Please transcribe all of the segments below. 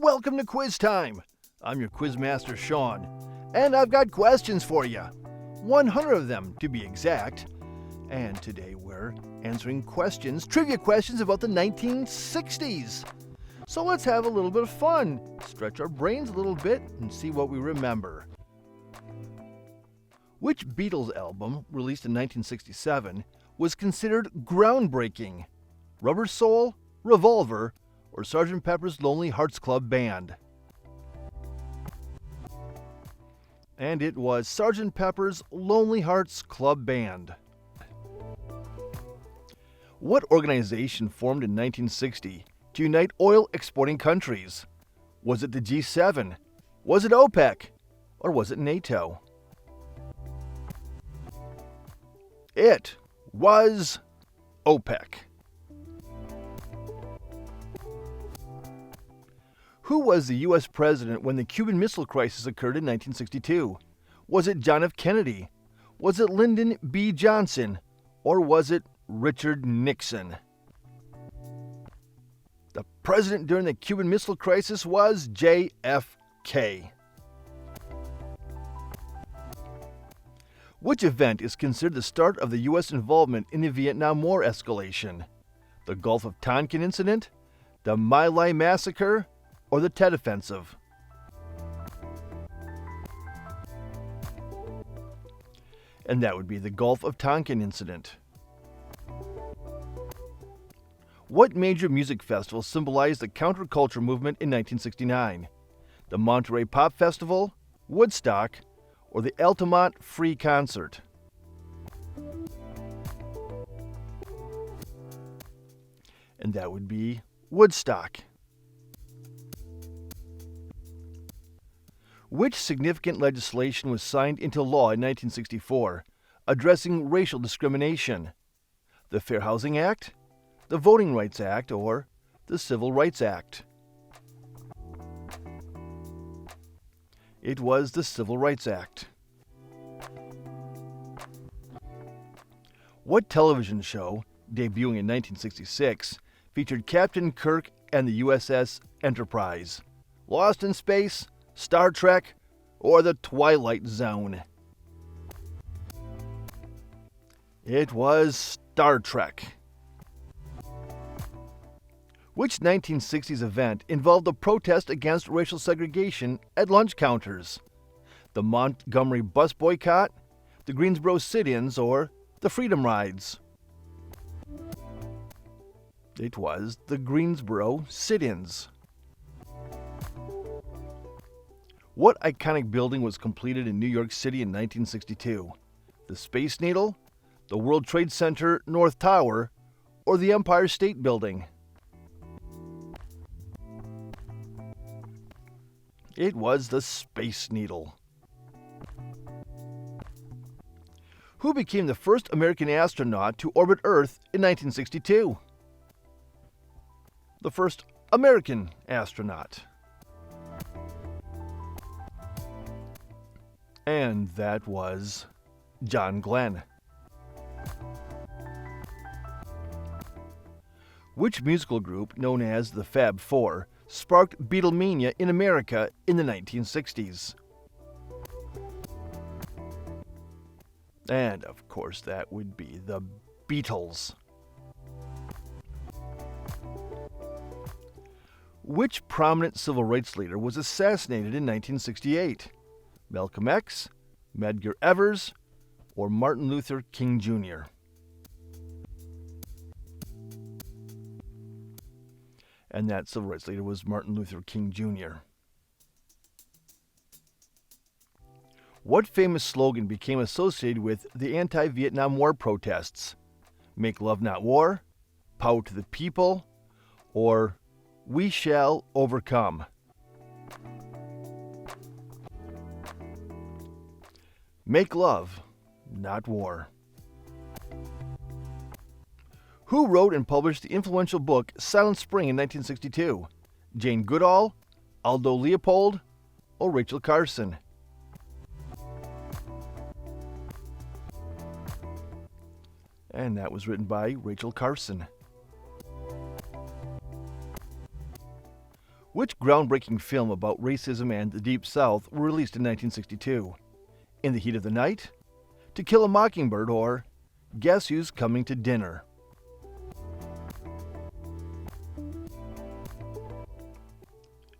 Welcome to Quiz Time. I'm your Quizmaster Sean, and I've got questions for you. 100 of them to be exact. And today we're answering trivia questions about the 1960s. So let's have a little bit of fun, stretch our brains a little bit, and see what we remember. Which Beatles album, released in 1967, was considered groundbreaking? Rubber Soul, Revolver, or Sgt. Pepper's Lonely Hearts Club Band? And it was Sgt. Pepper's Lonely Hearts Club Band. What organization formed in 1960 to unite oil exporting countries? Was it the G7? Was it OPEC? Or was it NATO? It was OPEC. Who was the U.S. president when the Cuban Missile Crisis occurred in 1962? Was it John F. Kennedy? Was it Lyndon B. Johnson? Or was it Richard Nixon? The president during the Cuban Missile Crisis was JFK. Which event is considered the start of the U.S. involvement in the Vietnam War escalation? The Gulf of Tonkin incident, the My Lai massacre, or the Tet Offensive? And that would be the Gulf of Tonkin incident. What major music festival symbolized the counterculture movement in 1969? The Monterey Pop Festival, Woodstock, or the Altamont Free Concert? And that would be Woodstock. Which significant legislation was signed into law in 1964 addressing racial discrimination? The Fair Housing Act, the Voting Rights Act, or the Civil Rights Act? It was the Civil Rights Act. What television show, debuting in 1966, featured Captain Kirk and the USS Enterprise? Lost in Space, Star Trek, or The Twilight Zone? It was Star Trek. Which 1960s event involved a protest against racial segregation at lunch counters? The Montgomery bus boycott, the Greensboro sit-ins, or the Freedom Rides? It was the Greensboro sit-ins. What iconic building was completed in New York City in 1962? The Space Needle, the World Trade Center North Tower, or the Empire State Building? It was the Space Needle. Who became the first American astronaut to orbit Earth in 1962? The first American astronaut. And that was John Glenn. Which musical group, known as the Fab Four, sparked Beatlemania in America in the 1960s? And, of course, that would be the Beatles. Which prominent civil rights leader was assassinated in 1968? Malcolm X, Medgar Evers, or Martin Luther King Jr.? And that civil rights leader was Martin Luther King Jr. What famous slogan became associated with the anti-Vietnam War protests? Make love not war, power to the people, or we shall overcome? Make love, not war. Who wrote and published the influential book Silent Spring in 1962? Jane Goodall, Aldo Leopold, or Rachel Carson? And that was written by Rachel Carson. Which groundbreaking film about racism and the Deep South were released in 1962? In the Heat of the Night, To Kill a Mockingbird, or Guess Who's Coming to Dinner?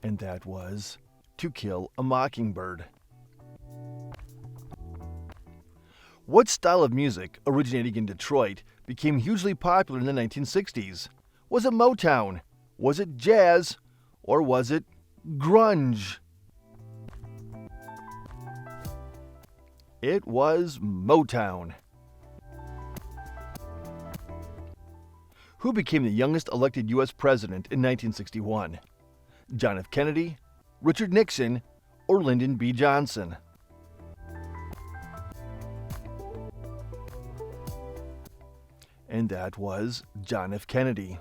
And that was To Kill a Mockingbird. What style of music, originating in Detroit, became hugely popular in the 1960s? Was it Motown? Was it jazz? Or was it grunge? It was Motown. Who became the youngest elected U.S. president in 1961? John F. Kennedy, Richard Nixon, or Lyndon B. Johnson? And that was John F. Kennedy.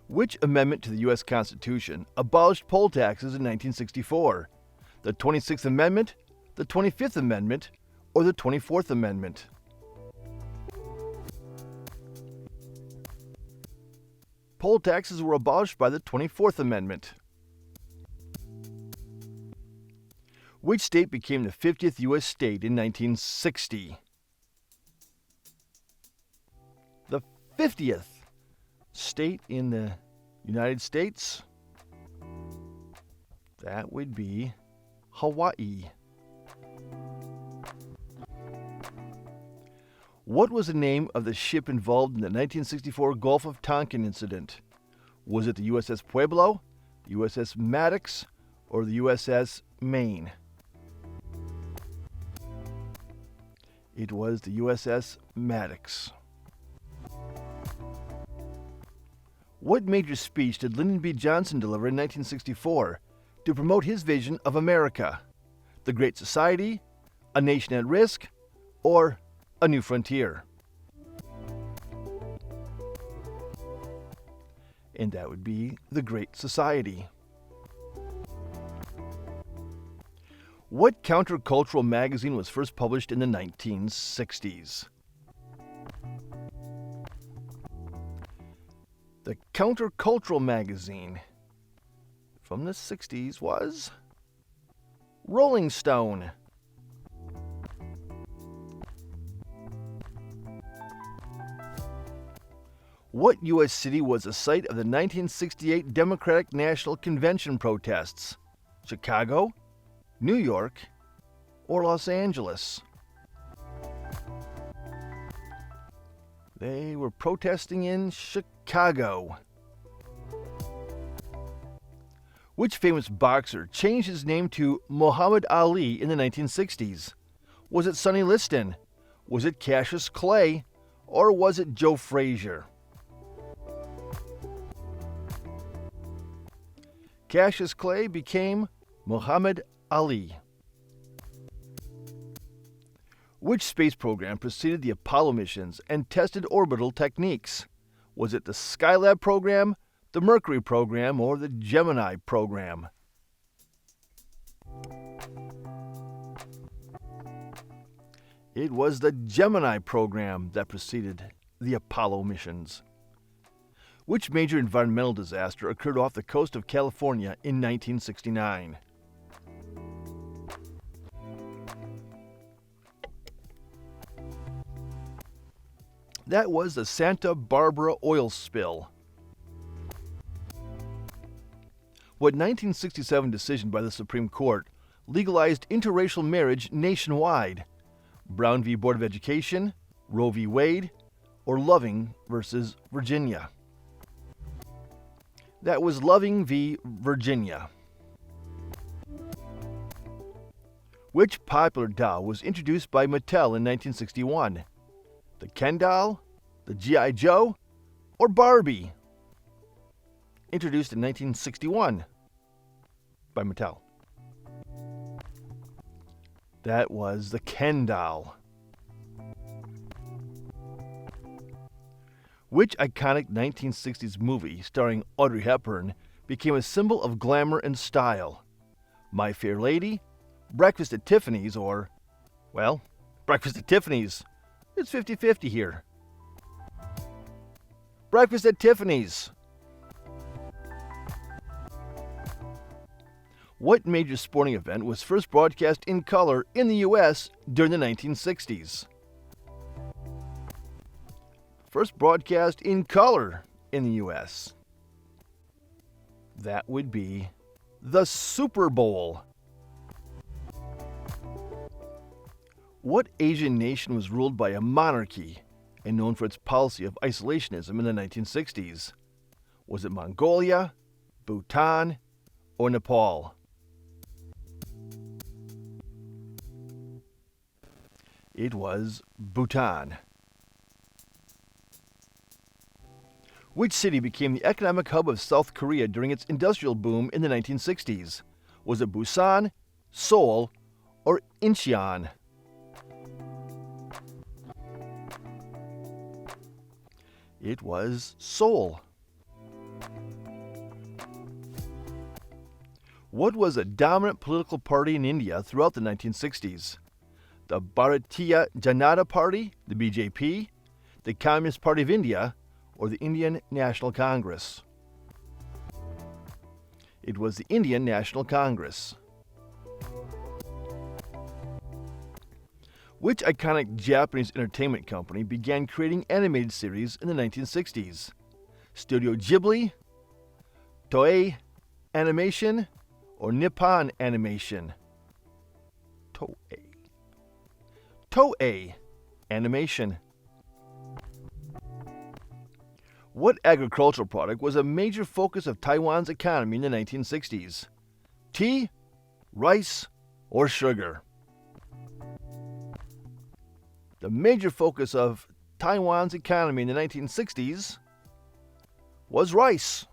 Which amendment to the U.S. Constitution abolished poll taxes in 1964? The 26th Amendment, the 25th Amendment, or the 24th Amendment? Poll taxes were abolished by the 24th Amendment. Which state became the 50th U.S. state in 1960? The 50th state in the United States? That would be Hawaii. What was the name of the ship involved in the 1964 Gulf of Tonkin incident? Was it the USS Pueblo, USS Maddox, or the USS Maine? It was the USS Maddox. What major speech did Lyndon B. Johnson deliver in 1964 to promote his vision of America? The Great Society, A Nation at Risk, or A New Frontier? And that would be The Great Society. What countercultural magazine was first published in the 1960s? The countercultural magazine from the 60s was Rolling Stone. What U.S. city was the site of the 1968 Democratic National Convention protests? Chicago, New York, or Los Angeles? They were protesting in Chicago. Which famous boxer changed his name to Muhammad Ali in the 1960s? Was it Sonny Liston? Was it Cassius Clay? Or was it Joe Frazier? Cassius Clay became Muhammad Ali. Which space program preceded the Apollo missions and tested orbital techniques? Was it the Skylab program, the Mercury program, or the Gemini program? It was the Gemini program that preceded the Apollo missions. Which major environmental disaster occurred off the coast of California in 1969? That was the Santa Barbara oil spill. What 1967 decision by the Supreme Court legalized interracial marriage nationwide? Brown v. Board of Education, Roe v. Wade, or Loving versus Virginia? That was Loving v. Virginia. Which popular doll was introduced by Mattel in 1961? The Ken doll, the G.I. Joe, or Barbie? Introduced in 1961 by Mattel. That was the Ken doll. Which iconic 1960s movie starring Audrey Hepburn became a symbol of glamour and style? My Fair Lady, Breakfast at Tiffany's, or, well, Breakfast at Tiffany's. It's 50-50 here. Breakfast at Tiffany's. What major sporting event was first broadcast in color in the U.S. during the 1960s? First broadcast in color in the U.S. That would be the Super Bowl. What Asian nation was ruled by a monarchy and known for its policy of isolationism in the 1960s? Was it Mongolia, Bhutan, or Nepal? It was Bhutan. Which city became the economic hub of South Korea during its industrial boom in the 1960s? Was it Busan, Seoul, or Incheon? It was Seoul. What was a dominant political party in India throughout the 1960s? The Bharatiya Janata Party, the BJP, the Communist Party of India, or the Indian National Congress? It was the Indian National Congress. Which iconic Japanese entertainment company began creating animated series in the 1960s? Studio Ghibli, Toei Animation, or Nippon Animation? Toei Animation. What agricultural product was a major focus of Taiwan's economy in the 1960s? Tea, rice, or sugar? The major focus of Taiwan's economy in the 1960s was rice.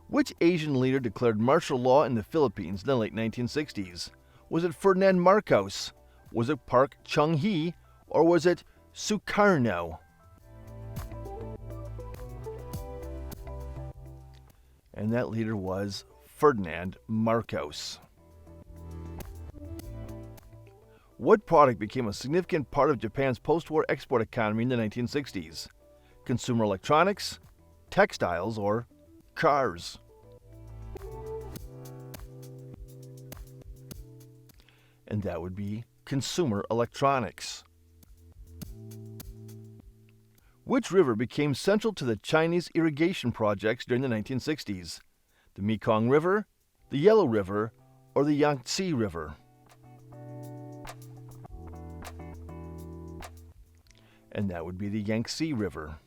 Which Asian leader declared martial law in the Philippines in the late 1960s? Was it Ferdinand Marcos? Was it Park Chung-hee? Or was it Sukarno? And that leader was Ferdinand Marcos. What product became a significant part of Japan's post-war export economy in the 1960s? Consumer electronics, textiles, or cars? And that would be consumer electronics. Which river became central to the Chinese irrigation projects during the 1960s? The Mekong River, the Yellow River, or the Yangtze River? And that would be the Yangtze River.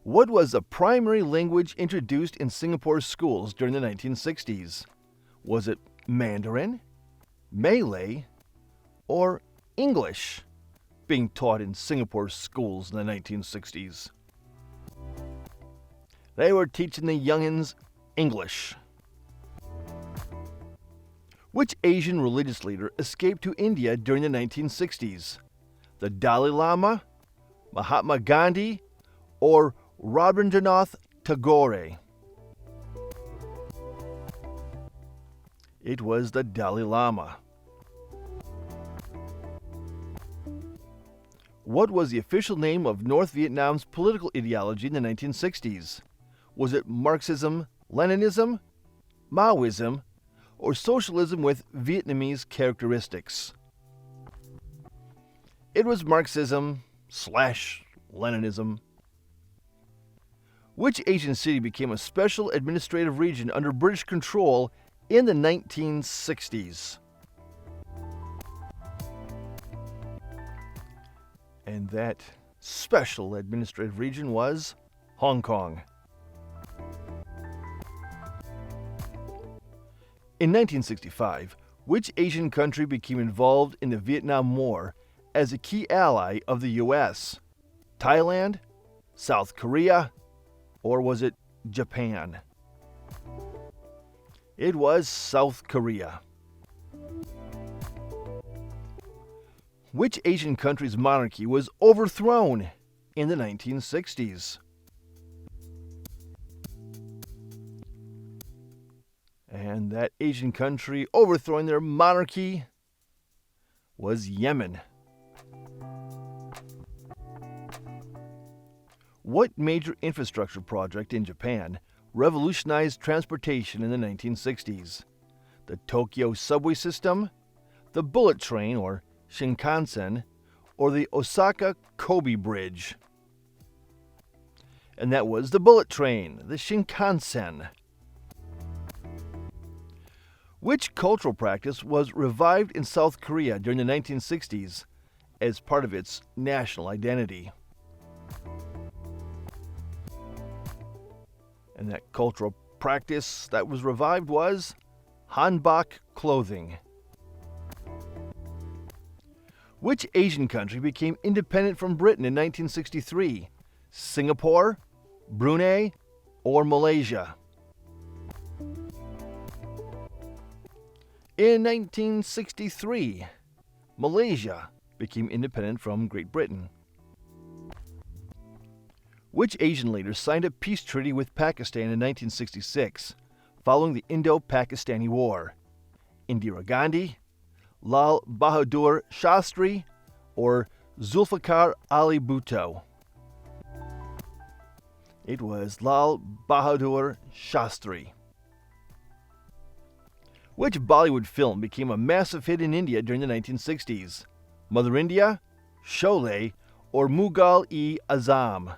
What was the primary language introduced in Singapore's schools during the 1960s? Was it Mandarin, Malay, or English being taught in Singapore's schools in the 1960s? They were teaching the youngins English. Which Asian religious leader escaped to India during the 1960s? The Dalai Lama, Mahatma Gandhi, or Rabindranath Tagore? It was the Dalai Lama. What was the official name of North Vietnam's political ideology in the 1960s? Was it Marxism-Leninism, Maoism, or socialism with Vietnamese characteristics? It was Marxism/Leninism. Which Asian city became a special administrative region under British control in the 1960s? And that special administrative region was Hong Kong. In 1965, which Asian country became involved in the Vietnam War as a key ally of the U.S.? Thailand, South Korea, or was it Japan? It was South Korea. Which Asian country's monarchy was overthrown in the 1960s? And that Asian country overthrowing their monarchy was Yemen. What major infrastructure project in Japan revolutionized transportation in the 1960s? The Tokyo subway system, the bullet train or Shinkansen, or the Osaka-Kobe Bridge? And that was the bullet train, the Shinkansen. Which cultural practice was revived in South Korea during the 1960s as part of its national identity? And that cultural practice that was revived was hanbok clothing. Which Asian country became independent from Britain in 1963? Singapore, Brunei, or Malaysia? In 1963, Malaysia became independent from Great Britain. Which Asian leader signed a peace treaty with Pakistan in 1966, following the Indo-Pakistani War? Indira Gandhi, Lal Bahadur Shastri, or Zulfikar Ali Bhutto? It was Lal Bahadur Shastri. Which Bollywood film became a massive hit in India during the 1960s? Mother India, Sholay, or Mughal-e-Azam?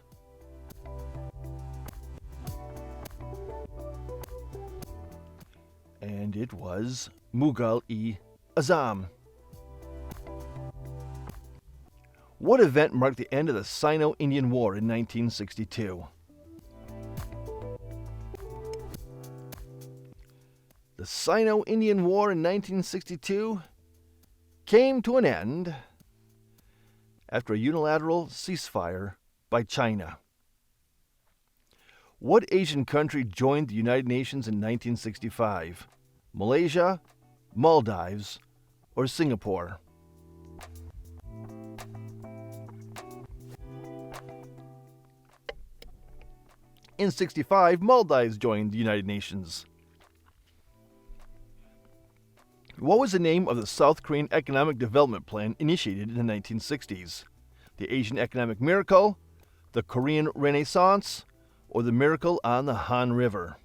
And it was Mughal-e-Azam. What event marked the end of the Sino-Indian War in 1962? The Sino-Indian War in 1962 came to an end after a unilateral ceasefire by China. What Asian country joined the United Nations in 1965? Malaysia, Maldives, or Singapore? In 65, Maldives joined the United Nations. What was the name of the South Korean Economic Development Plan initiated in the 1960s? The Asian Economic Miracle, the Korean Renaissance, or the Miracle on the Han River?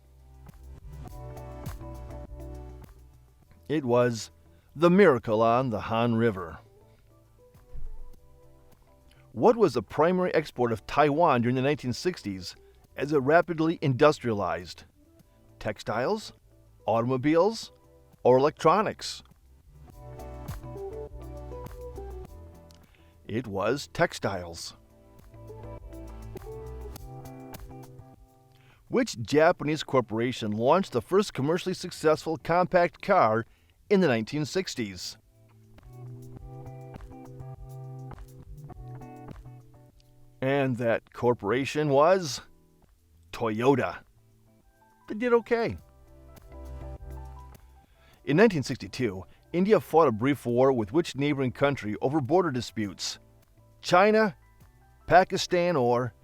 It was the Miracle on the Han River. What was the primary export of Taiwan during the 1960s as it rapidly industrialized? Textiles, automobiles, or electronics? It was textiles. Which Japanese corporation launched the first commercially successful compact car in the 1960s? And that corporation was Toyota. They did okay. In 1962, India fought a brief war with which neighboring country over border disputes? China, Pakistan, or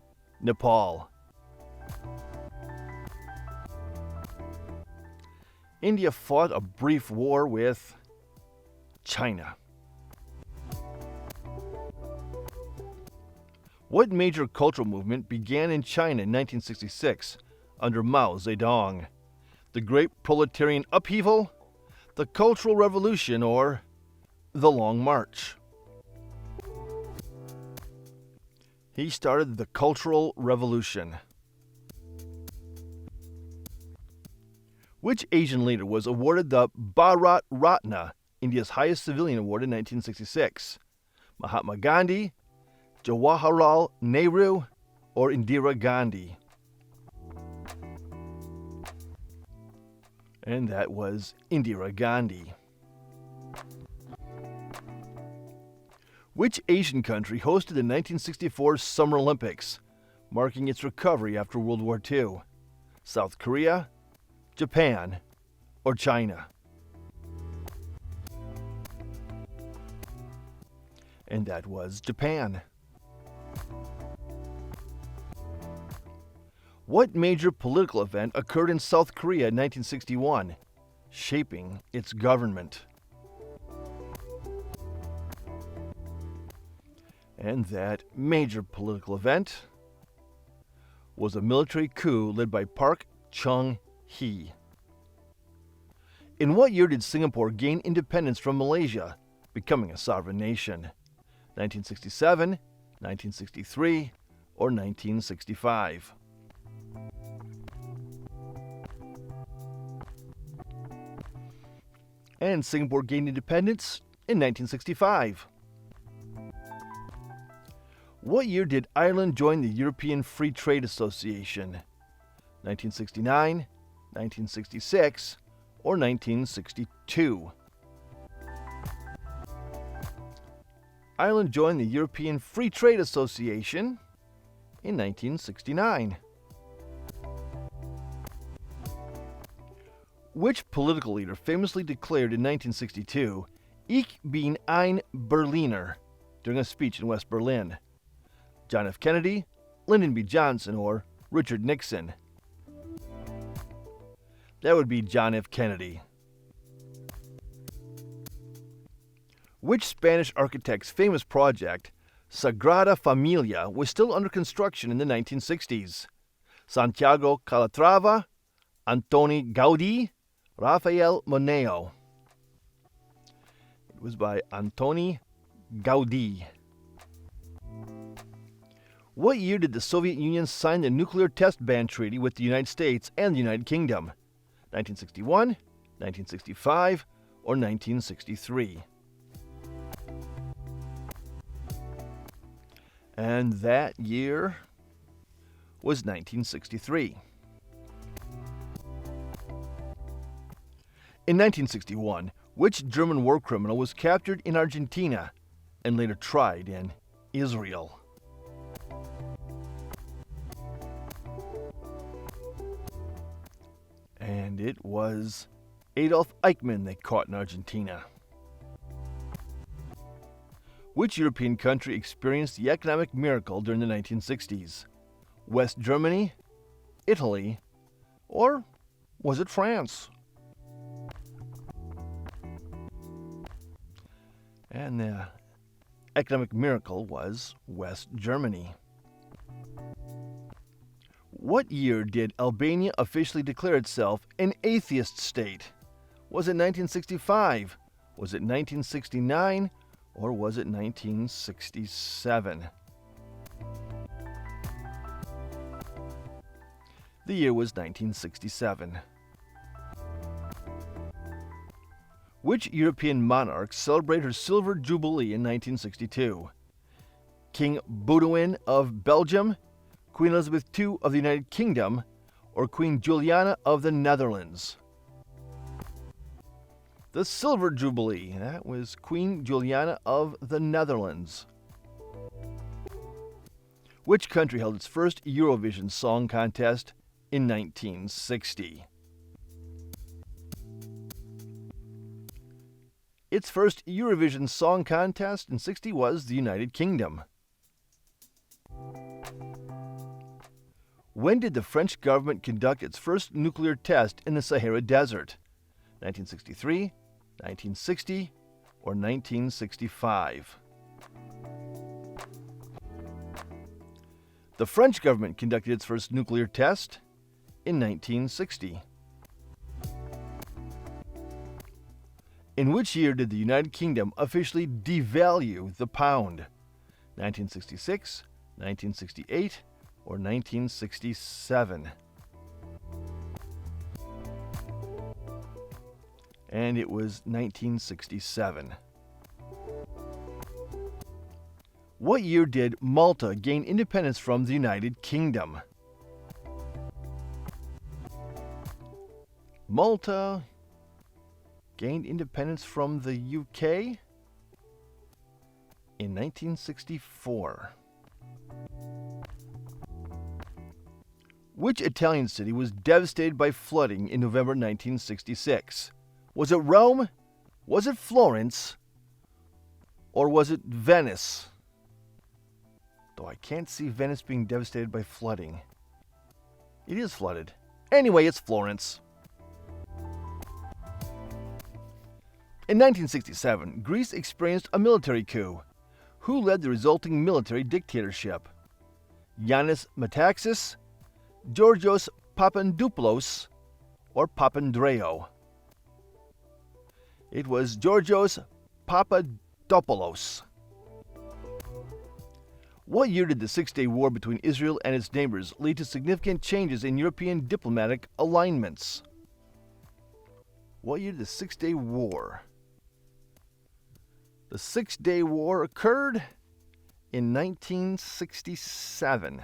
Nepal? India fought a brief war with China. What major cultural movement began in China in 1966 under Mao Zedong? The Great Proletarian Upheaval, the Cultural Revolution, or the Long March? He started the Cultural Revolution. Which Asian leader was awarded the Bharat Ratna, India's highest civilian award, in 1966? Mahatma Gandhi, Jawaharlal Nehru, or Indira Gandhi? And that was Indira Gandhi. Which Asian country hosted the 1964 Summer Olympics, marking its recovery after World War II? South Korea, Japan, or China? And that was Japan. What major political event occurred in South Korea in 1961, shaping its government? And that major political event was a military coup led by Park Chung-hee. In what year did Singapore gain independence from Malaysia, becoming a sovereign nation? 1967, 1963, or 1965? And Singapore gained independence in 1965. What year did Ireland join the European Free Trade Association? 1969, 1966, or 1962? Ireland joined the European Free Trade Association in 1969. Which political leader famously declared in 1962, "Ich bin ein Berliner," during a speech in West Berlin? John F. Kennedy, Lyndon B. Johnson, or Richard Nixon? That would be John F. Kennedy. Which Spanish architect's famous project, Sagrada Familia, was still under construction in the 1960s? Santiago Calatrava, Antoni Gaudí, Rafael Moneo? It was by Antoni Gaudí. What year did the Soviet Union sign the nuclear test ban treaty with the United States and the United Kingdom? 1961, 1965, or 1963? And that year was 1963. In 1961, which German war criminal was captured in Argentina and later tried in Israel? And it was Adolf Eichmann they caught in Argentina. Which European country experienced the economic miracle during the 1960s? West Germany, Italy, or was it France? And the economic miracle was West Germany. What year did Albania officially declare itself an atheist state? Was it 1965? Was it 1969? Or was it 1967? The year was 1967. Which European monarch celebrated her silver jubilee in 1962? King Boudewijn of Belgium, Queen Elizabeth II of the United Kingdom, or Queen Juliana of the Netherlands? The Silver Jubilee, that was Queen Juliana of the Netherlands. Which country held its first Eurovision Song Contest in 1960? Its first Eurovision Song Contest in 1960 was the United Kingdom. When did the French government conduct its first nuclear test in the Sahara Desert? 1963, 1960, or 1965? The French government conducted its first nuclear test in 1960. In which year did the United Kingdom officially devalue the pound? 1966, 1968, or 1967? And it was 1967. What year did Malta gain independence from the United Kingdom? Malta gained independence from the UK in 1964. Which Italian city was devastated by flooding in November 1966? Was it Rome? Was it Florence? Or was it Venice? Though I can't see Venice being devastated by flooding. It is flooded. Anyway, it's Florence. In 1967, Greece experienced a military coup. Who led the resulting military dictatorship? Yannis Metaxas, Georgios Papandopoulos, or Papandreou? It was Georgios Papadopoulos. What year did the Six-Day War between Israel and its neighbors lead to significant changes in European diplomatic alignments? What year did the Six-Day War? The Six-Day War occurred in 1967.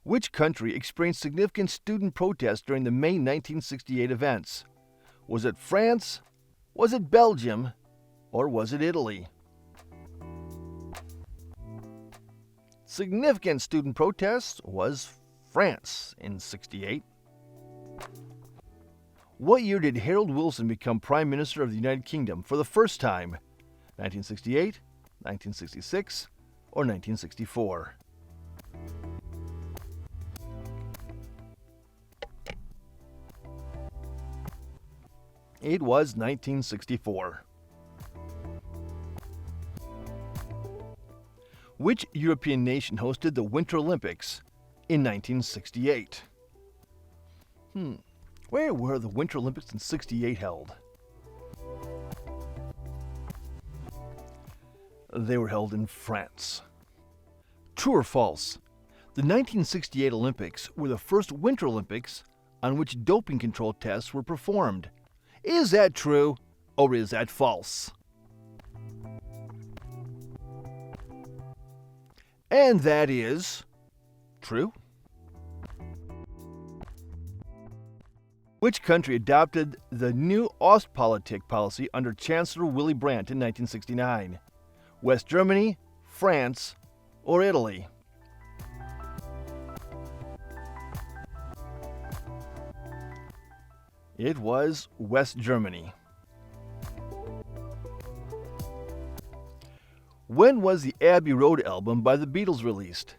Which country experienced significant student protests during the May 1968 events? Was it France? Was it Belgium? Or was it Italy? Significant student protests was France in 68. What year did Harold Wilson become Prime Minister of the United Kingdom for the first time? 1968, 1966, or 1964? It was 1964. Which European nation hosted the Winter Olympics in 1968? Where were the Winter Olympics in 68 held? They were held in France. True or false? The 1968 Olympics were the first Winter Olympics on which doping control tests were performed. Is that true or is that false? And that is true. Which country adopted the new Ostpolitik policy under Chancellor Willy Brandt in 1969? West Germany, France, or Italy? It was West Germany. When was the Abbey Road album by the Beatles released?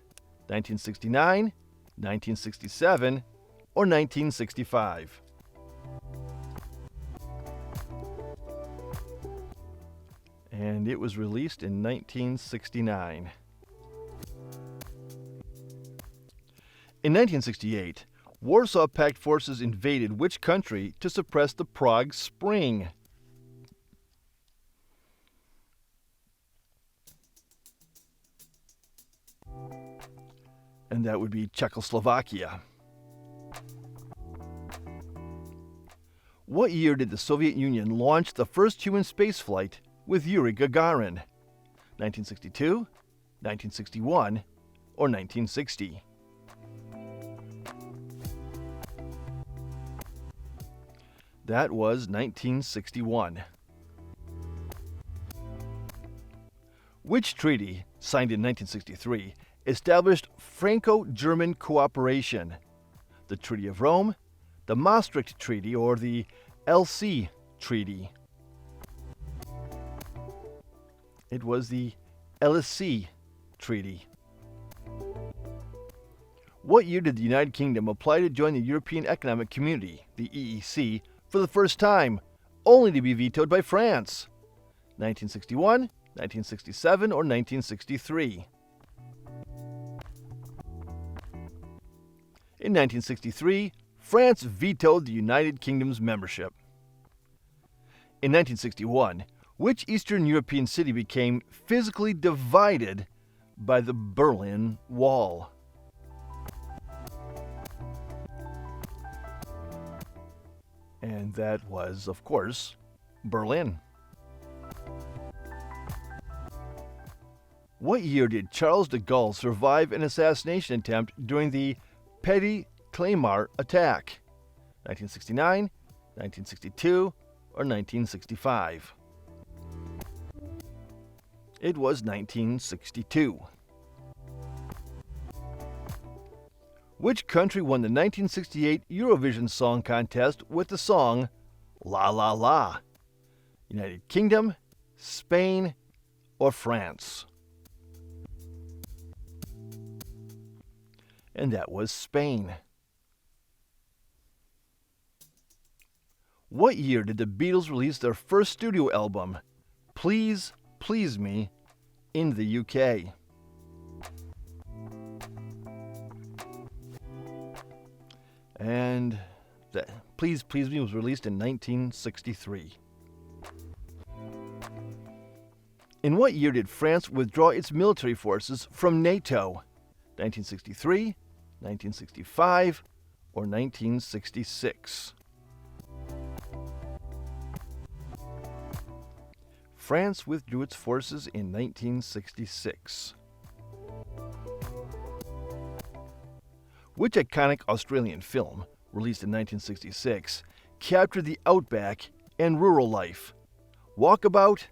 1969, 1967, or 1965? And it was released in 1969. In 1968, Warsaw Pact forces invaded which country to suppress the Prague Spring? And that would be Czechoslovakia. What year did the Soviet Union launch the first human spaceflight with Yuri Gagarin? 1962, 1961, or 1960? That was 1961. Which treaty, signed in 1963, established Franco-German cooperation? The Treaty of Rome, the Maastricht Treaty, or the LC Treaty? It was the LC Treaty. What year did the United Kingdom apply to join the European Economic Community, the EEC, for the first time, only to be vetoed by France? 1961, 1967, or 1963? In 1963, France vetoed the United Kingdom's membership. In 1961, which Eastern European city became physically divided by the Berlin Wall? And that was, of course, Berlin. What year did Charles de Gaulle survive an assassination attempt during the Petit Clamart attack? 1969, 1962, or 1965? It was 1962. Which country won the 1968 Eurovision Song Contest with the song La La La? United Kingdom, Spain, or France? And that was Spain. What year did the Beatles release their first studio album, Please Please Me in the UK. And Please Me was released in 1963. In what year did France withdraw its military forces from NATO? 1963, 1965, or 1966? France withdrew its forces in 1966. Which iconic Australian film, released in 1966, captured the outback and rural life? Walkabout,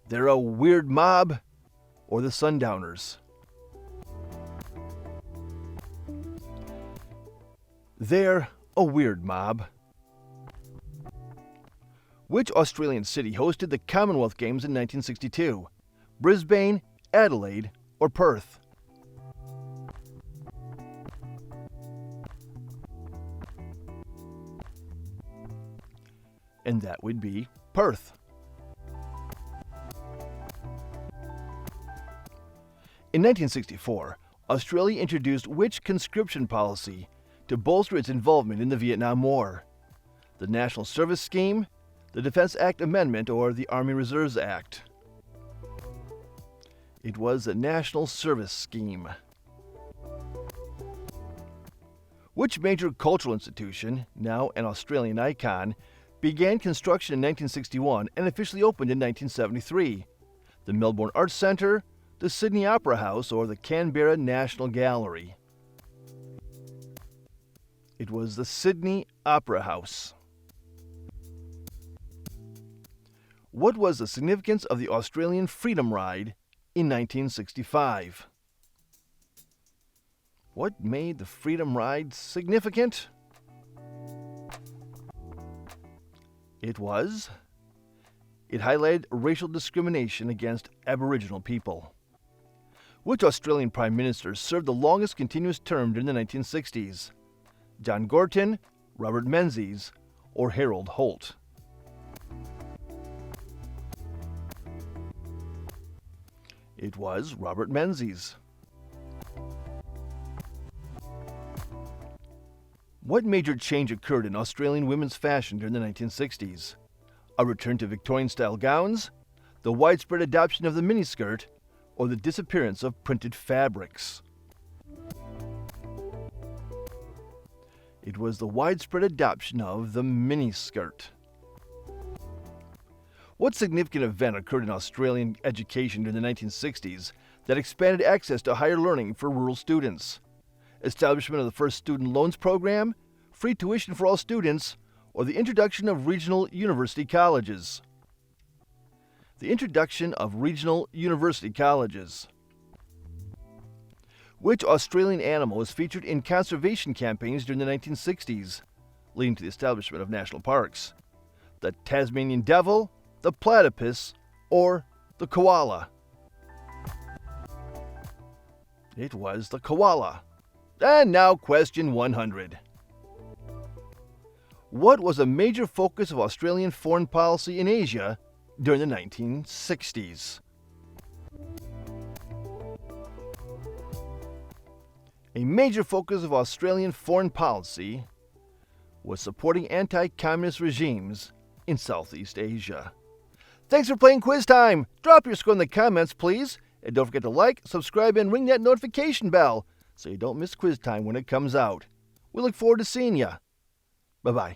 They're a Weird Mob, or The Sundowners? They're a Weird Mob. Which Australian city hosted the Commonwealth Games in 1962? Brisbane, Adelaide, or Perth? And that would be Perth. In 1964, Australia introduced which conscription policy to bolster its involvement in the Vietnam War? The National Service Scheme, the Defense Act Amendment, or the Army Reserves Act? It was the National Service Scheme. Which major cultural institution, now an Australian icon, began construction in 1961 and officially opened in 1973? The Melbourne Arts Centre, the Sydney Opera House, or the Canberra National Gallery? It was the Sydney Opera House. What was the significance of the Australian Freedom Ride in 1965? What made the Freedom Ride significant? It highlighted racial discrimination against Aboriginal people. Which Australian Prime Minister served the longest continuous term during the 1960s? John Gorton, Robert Menzies, or Harold Holt? It was Robert Menzies. What major change occurred in Australian women's fashion during the 1960s? A return to Victorian-style gowns, the widespread adoption of the miniskirt, or the disappearance of printed fabrics? It was the widespread adoption of the miniskirt. What significant event occurred in Australian education during the 1960s that expanded access to higher learning for rural students? Establishment of the first student loans program, free tuition for all students, or the introduction of regional university colleges? The introduction of regional university colleges. Which Australian animal was featured in conservation campaigns during the 1960s, leading to the establishment of national parks? The Tasmanian devil, the platypus, or the koala? It was the koala. And now question 100. What was a major focus of Australian foreign policy in Asia during the 1960s? A major focus of Australian foreign policy was supporting anti-communist regimes in Southeast Asia. Thanks for playing Quiz Time! Drop your score in the comments, please. And don't forget to like, subscribe, and ring that notification bell so you don't miss Quiz Time when it comes out. We look forward to seeing you. Bye-bye.